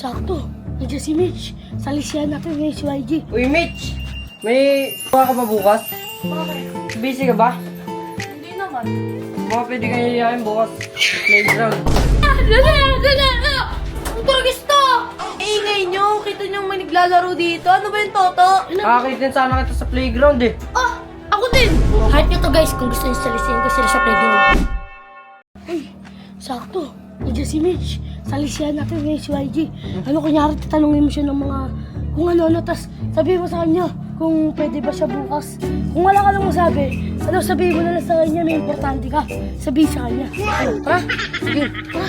Sakto. Nandiyan si Mitch. Salisihan natin ngayon si YG. Uy, Mitch! May kuha ka ba bukas? Bakit? Busy ka ba? Hindi naman. Baka pwede kayo yayain bukas. Playground. Dali! Ang turgisto! Ingay nyo, kita nyo may naglalaro dito. Ano ba yung toto? Kakakitin sana kita sa playground eh. Ah! Ako din! Heart nyo to guys kung gusto nyo salisihan ko sila sa playground. Uy! Sakto. Nandiyan si Mitch. Salisihan natin ngayon si YG. Ano kunyari tatanungin mo siya ng mga kung ano-ano, tas sabihin mo sa kanya kung pwede ba siya bukas. Kung wala ka lang masabi, sabihin mo na lang sa kanya may importante ka. Sabihin sa kanya. Ano, tara? Sige, tara.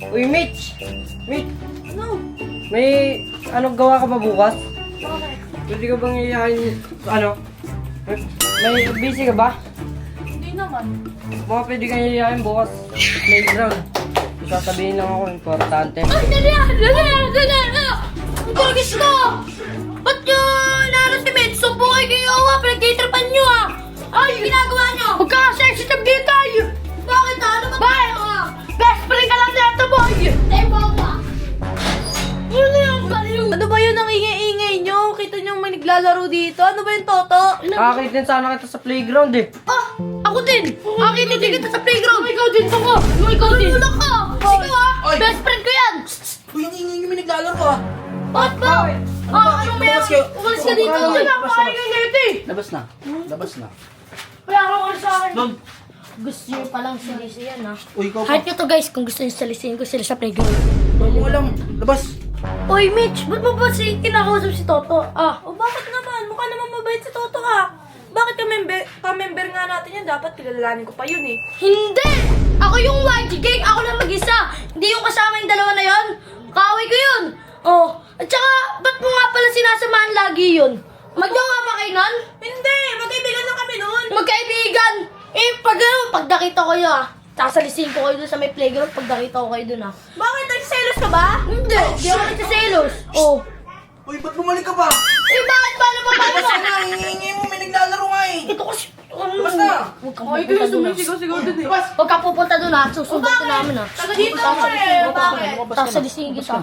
Uy, Mitch! Mitch! Ano? May gawa ka ba bukas? Bakit? Pwede ka bang yayain may busy ka ba? Hindi naman. Baka pwede kayo yayain bukas. Playground. Sasabihin lang ako, importante. Ay, dali! Ang turgisto! Ba't nyo inaano si Mitch? Sumbungay kayo pinag-titripan nyo Ay, ginagawa nyo! Huwag ka sensitive dito! Bakit Ano ba? Bakit? Best friend ka lang nito, boy! Ano yung baliw? Ano ba yun ang ingay-ingay nyo? Kita nyo may naglalaro dito. Ano ba yung toto? Kakakitin sana kita sa playground eh. Ah! Ako din! Akin din kita sa playground! Ikaw din ako! Ikaw din! Tulog ka! Ikaw Best friend ko yan! Uy, hindi nyo may naglalaro ah. Ba't ba? Anong meron? Umalis ka dito! Sinapakain ka nito eh! Labas na. Labas na. Wala kang ano sa akin! Doon. Gusto nyo palang salisihan Uy, ikaw Heart nyo to guys kung gusto nyo salisihan ko sila sa playground. Kung alam. Labas. Oy Mitch, ba't mo ba kinakausap si Toto? O bakit naman? Mukha naman mabait si Toto Bakit ka-member nga natin yan? Dapat kilalanin ko pa yun eh. Hindi! Ako yung YG gang, ako lang mag-isa. Hindi yung kasama yung dalawa na yon. Kaaway ko yun. Oh, at saka, ba't mo nga pala sinasamahan lagi yun? Magjowa ba kayo nun? Hindi! Magkaibigan lang kami noon! Magkaibigan! Pag nakita ko yun sasalisin ko kayo dun sa may playground pag nakita ko kayo dun Bakit? Nagsiselos ka ba? Hindi ako nagsiselos. Oh. Uy, ba't bumalik ka pa? Bakit ba naman Labas na. Hingi mo. May naglalaro nga eh. Ito kasi, Labas na. Huwag kang Ay, pupunta kaya dun sumisigaw-sigaw dun eh. Labas. Huwag kang pupunta dun Susunod ko namin Taga dito ako eh. Bakit? Sasalisin kita.